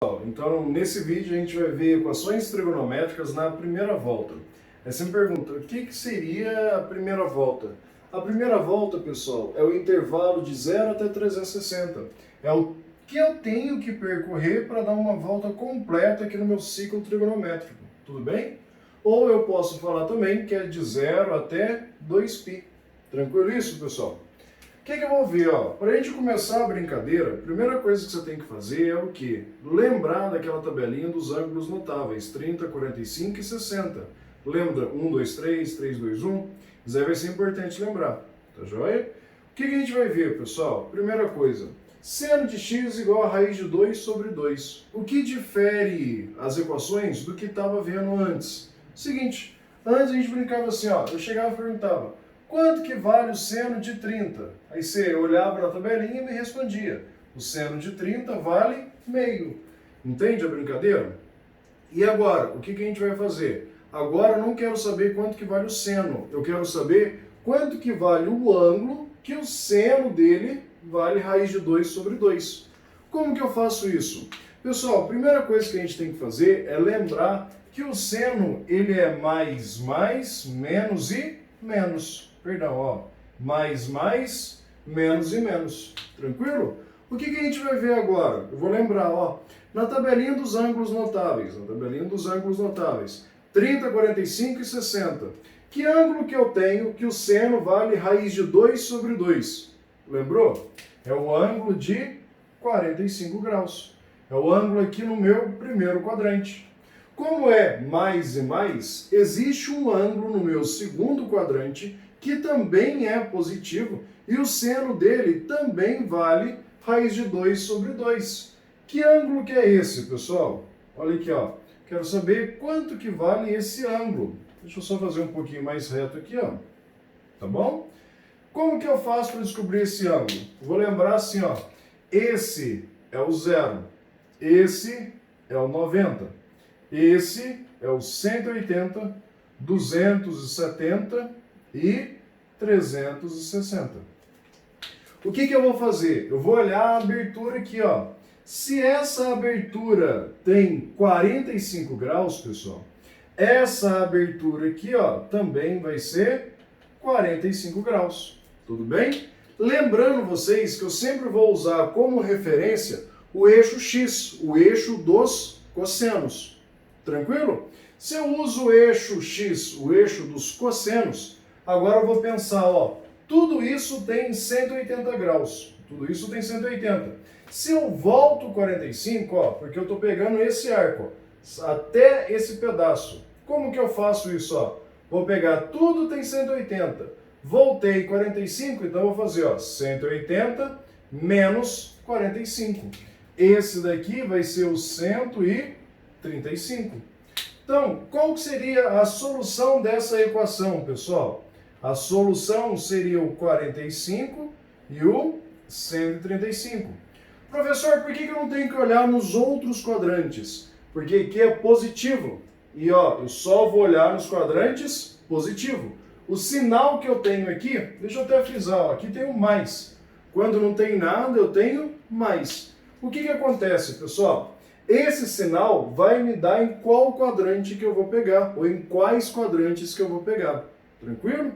Então, nesse vídeo a gente vai ver equações trigonométricas na primeira volta. Aí você me pergunta, o que seria a primeira volta? A primeira volta, pessoal, é o intervalo de 0 até 360. É o que eu tenho que percorrer para dar uma volta completa aqui no meu ciclo trigonométrico. Tudo bem? Ou eu posso falar também que é de 0 até 2π. Tranquilo isso, pessoal? O que eu vou ver? Para a gente começar a brincadeira, a primeira coisa que você tem que fazer é o quê? Lembrar daquela tabelinha dos ângulos notáveis, 30, 45 e 60. Lembra 1, 2, 3, 3, 2, 1? Isso aí vai ser importante lembrar, tá joia? O que a gente vai ver, pessoal? Primeira coisa, seno de x igual a raiz de 2 sobre 2. O que difere as equações do que estava vendo antes? Seguinte, antes a gente brincava assim, eu chegava e perguntava, quanto que vale o seno de 30? Aí você olhava na tabelinha e me respondia. O seno de 30 vale meio. Entende a brincadeira? E agora, o que a gente vai fazer? Agora eu não quero saber quanto que vale o seno. Eu quero saber quanto que vale o ângulo que o seno dele vale raiz de 2 sobre 2. Como que eu faço isso? Pessoal, a primeira coisa que a gente tem que fazer é lembrar que o seno ele é mais, menos e menos. Perdão, mais, menos e menos. Tranquilo? O que a gente vai ver agora? Eu vou lembrar, na tabelinha dos ângulos notáveis, 30, 45 e 60. Que ângulo que eu tenho que o seno vale raiz de 2 sobre 2? Lembrou? É o ângulo de 45 graus. É o ângulo aqui no meu primeiro quadrante. Como é mais e mais, existe um ângulo no meu segundo quadrante que também é positivo e o seno dele também vale raiz de 2 sobre 2. Que ângulo que é esse, pessoal? Olha aqui, Quero saber quanto que vale esse ângulo. Deixa eu só fazer um pouquinho mais reto aqui, Tá bom? Como que eu faço para descobrir esse ângulo? Vou lembrar assim, Esse é o 0. Esse é o 90. Esse é o 180, 270 e 360. O que eu vou fazer? Eu vou olhar a abertura aqui, Se essa abertura tem 45 graus, pessoal, essa abertura aqui, também vai ser 45 graus. Tudo bem? Lembrando vocês que eu sempre vou usar como referência o eixo X, o eixo dos cossenos. Tranquilo? Se eu uso o eixo X, o eixo dos cossenos, agora eu vou pensar, tudo isso tem 180 graus. Tudo isso tem 180. Se eu volto 45, porque eu estou pegando esse arco, até esse pedaço. Como que eu faço isso, Vou pegar tudo tem 180. Voltei 45, então eu vou fazer, 180 menos 45. Esse daqui vai ser o 135. Então, qual que seria a solução dessa equação, pessoal? A solução seria o 45 e o 135. Professor, por que eu não tenho que olhar nos outros quadrantes? Porque aqui é positivo. E eu só vou olhar nos quadrantes positivo. O sinal que eu tenho aqui, deixa eu até frisar, aqui tem o mais. Quando não tem nada, eu tenho mais. O que acontece, pessoal? Esse sinal vai me dar em qual quadrante que eu vou pegar, ou em quais quadrantes que eu vou pegar. Tranquilo?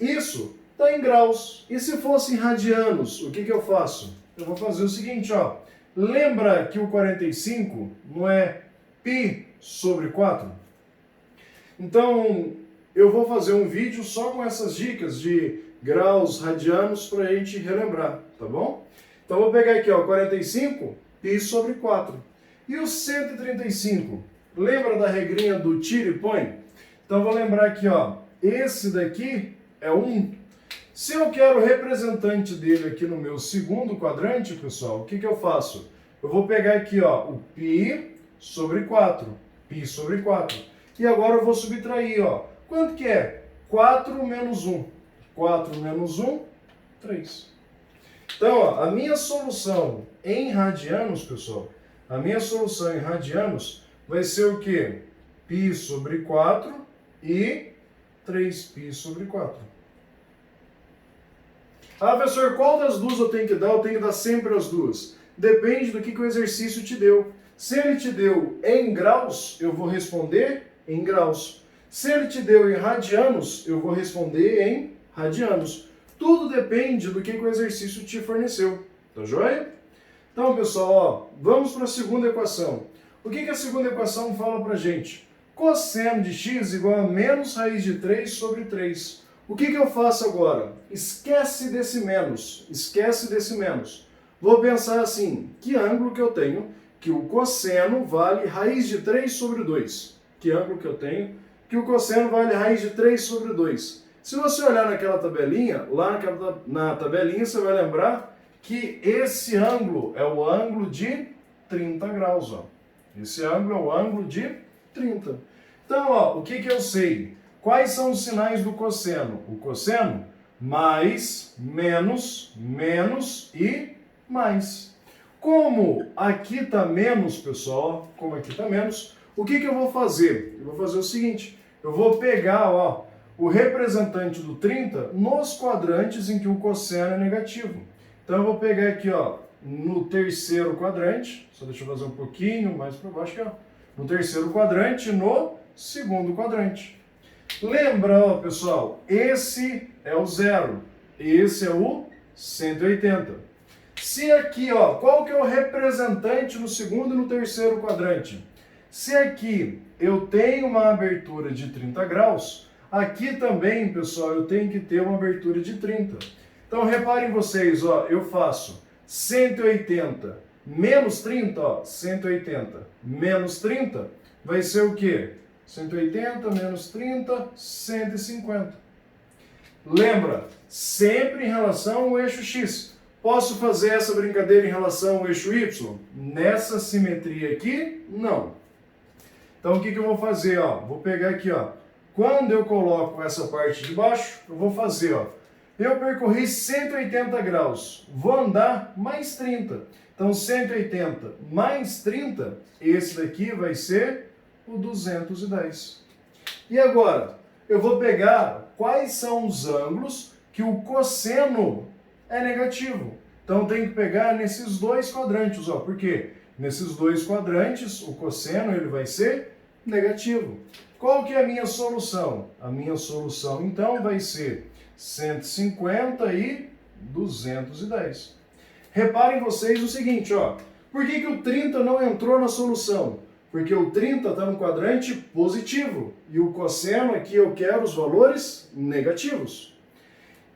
Isso está em graus. E se fosse em radianos, o que eu faço? Eu vou fazer o seguinte, Lembra que o 45 não é π sobre 4? Então, eu vou fazer um vídeo só com essas dicas de graus, radianos, para a gente relembrar, tá bom? Então, eu vou pegar aqui, 45, π sobre 4. E o 135? Lembra da regrinha do tira e põe? Então, eu vou lembrar aqui, esse daqui é 1. Se eu quero o representante dele aqui no meu segundo quadrante, pessoal, o que eu faço? Eu vou pegar aqui, o π sobre 4. Π sobre 4. E agora eu vou subtrair, Quanto que é? 4 menos 1. 4 menos 1, 3. Então, a minha solução em radianos, pessoal, vai ser o quê? Π sobre 4 e 3π sobre 4. Ah, professor, qual das duas eu tenho que dar? Eu tenho que dar sempre as duas. Depende do que o exercício te deu. Se ele te deu em graus, eu vou responder em graus. Se ele te deu em radianos, eu vou responder em radianos. Tudo depende do que o exercício te forneceu. Tá joia? Então, pessoal, ó, vamos para a segunda equação. O que a segunda equação fala para a gente? Cosseno de x igual a menos raiz de 3 sobre 3. O que eu faço agora? Esquece desse menos. Esquece desse menos. Vou pensar assim, que ângulo que eu tenho que o cosseno vale raiz de 3 sobre 2? Que ângulo que eu tenho que o cosseno vale raiz de 3 sobre 2? Se você olhar naquela tabelinha, lá na tabelinha você vai lembrar que esse ângulo é o ângulo de 30 graus. Ó. Esse ângulo é o ângulo de 30. Então, ó, o que eu sei? Quais são os sinais do cosseno? O cosseno, mais, menos, menos e mais. Como aqui está menos, pessoal, como aqui está menos, o que eu vou fazer? Eu vou fazer o seguinte, eu vou pegar ó, o representante do 30 nos quadrantes em que o cosseno é negativo. Então eu vou pegar aqui ó, no terceiro quadrante, só deixa eu fazer um pouquinho mais para baixo aqui, ó, no terceiro quadrante e no segundo quadrante. Lembra, ó, pessoal, esse é o 0, esse é o 180. Se aqui, ó, qual que é o representante no segundo e no terceiro quadrante? Se aqui eu tenho uma abertura de 30 graus, aqui também, pessoal, eu tenho que ter uma abertura de 30. Então, reparem vocês, ó, eu faço 180 menos 30, ó, 180 menos 30, vai ser o quê? 180 menos 30, 150. Lembra, sempre em relação ao eixo X. Posso fazer essa brincadeira em relação ao eixo Y? Nessa simetria aqui, não. Então, o que eu vou fazer? Ó? Vou pegar aqui, ó. Quando eu coloco essa parte de baixo, eu vou fazer, ó. Eu percorri 180 graus, vou andar mais 30. Então, 180 mais 30, esse daqui vai ser o 210. E agora, eu vou pegar quais são os ângulos que o cosseno é negativo. Então, tem que pegar nesses dois quadrantes, ó. Por quê? Nesses dois quadrantes, o cosseno ele vai ser negativo. Qual que é a minha solução? A minha solução, então, vai ser 150 e 210. Reparem vocês o seguinte, ó. Por que o 30 não entrou na solução? Porque o 30 está no quadrante positivo. E o cosseno aqui eu quero os valores negativos.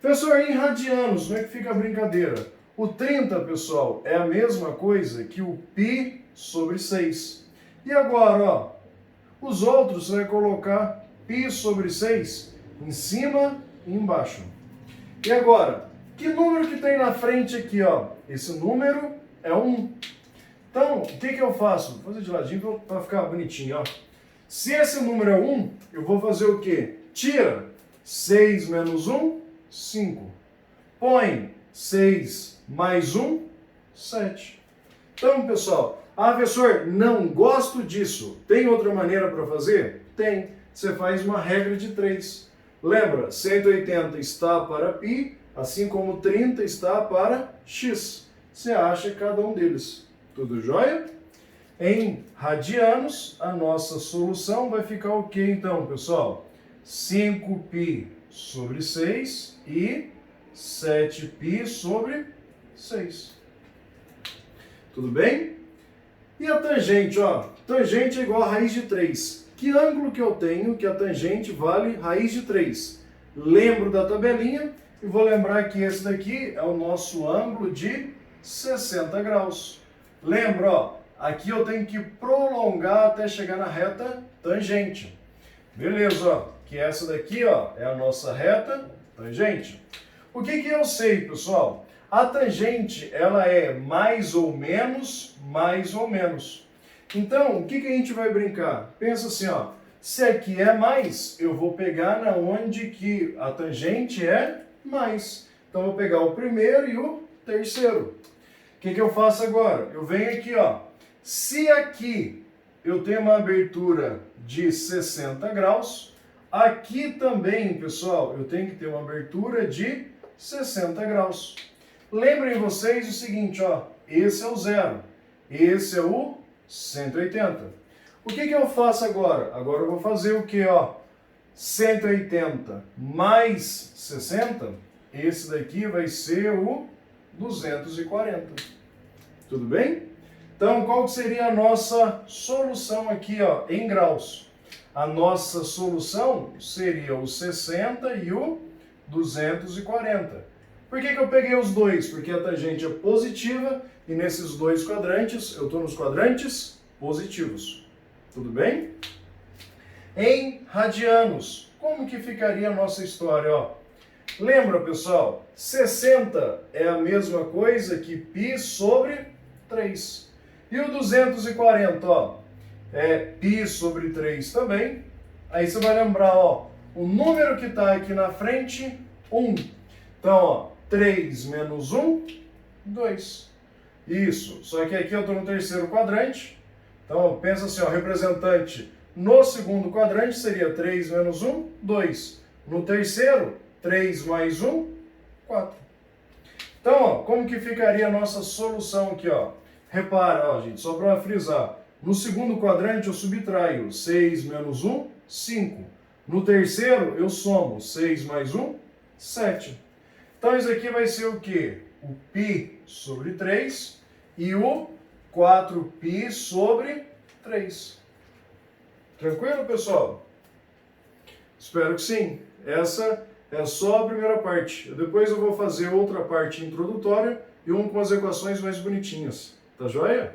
Professor, em radianos, como é que fica a brincadeira? O 30, pessoal, é a mesma coisa que o π sobre 6. E agora, ó, os outros você vai colocar π sobre 6 em cima e embaixo. E agora, que número que tem na frente aqui, ó? Esse número é 1. Então, o que eu faço? Vou fazer de ladinho para ficar bonitinho, ó. Se esse número é 1, eu vou fazer o quê? Tira 6 menos 1, 5. Põe 6 mais 1, 7. Então, pessoal, professor, não gosto disso. Tem outra maneira para fazer? Tem. Você faz uma regra de 3. Lembra, 180 está para π, assim como 30 está para x. Você acha cada um deles. Tudo jóia? Em radianos, a nossa solução vai ficar o que então, pessoal? 5π sobre 6 e 7π sobre 6. Tudo bem? E a tangente, ó? Tangente é igual a raiz de 3. Que ângulo que eu tenho que a tangente vale raiz de 3? Lembro da tabelinha e vou lembrar que esse daqui é o nosso ângulo de 60 graus. Lembra, ó, aqui eu tenho que prolongar até chegar na reta tangente. Beleza, ó, que essa daqui, ó, é a nossa reta tangente. O que eu sei, pessoal? A tangente, ela é mais ou menos, mais ou menos. Então, o que a gente vai brincar? Pensa assim, ó, se aqui é mais, eu vou pegar na onde que a tangente é mais. Então, eu vou pegar o primeiro e o terceiro. O que eu faço agora? Eu venho aqui, ó. Se aqui eu tenho uma abertura de 60 graus, aqui também, pessoal, eu tenho que ter uma abertura de 60 graus. Lembrem vocês o seguinte, ó. Esse é o 0, esse é o 180. O que eu faço agora? Agora eu vou fazer o que, ó? 180 mais 60, esse daqui vai ser o 240. Tudo bem? Então, qual seria a nossa solução aqui, ó, em graus? A nossa solução seria o 60 e o 240. Por que eu peguei os dois? Porque a tangente é positiva e nesses dois quadrantes, eu estou nos quadrantes positivos. Tudo bem? Em radianos, como que ficaria a nossa história? Ó? Lembra, pessoal? 60 é a mesma coisa que π sobre 3. E o 240, ó, é π sobre 3 também. Aí você vai lembrar, ó, o número que está aqui na frente, 1. Então, ó, 3 menos 1, 2. Isso, só que aqui eu estou no terceiro quadrante. Então, pensa assim, ó, representante no segundo quadrante seria 3 menos 1, 2. No terceiro, 3 mais 1, 4. Então, ó, como que ficaria a nossa solução aqui, ó? Repara, ó, gente, só para frisar. No segundo quadrante eu subtraio 6 menos 1, 5. No terceiro eu somo 6 mais 1, 7. Então isso aqui vai ser o quê? O π sobre 3 e o 4π sobre 3. Tranquilo, pessoal? Espero que sim. Essa é só a primeira parte. Depois eu vou fazer outra parte introdutória e uma com as equações mais bonitinhas. Tá joia?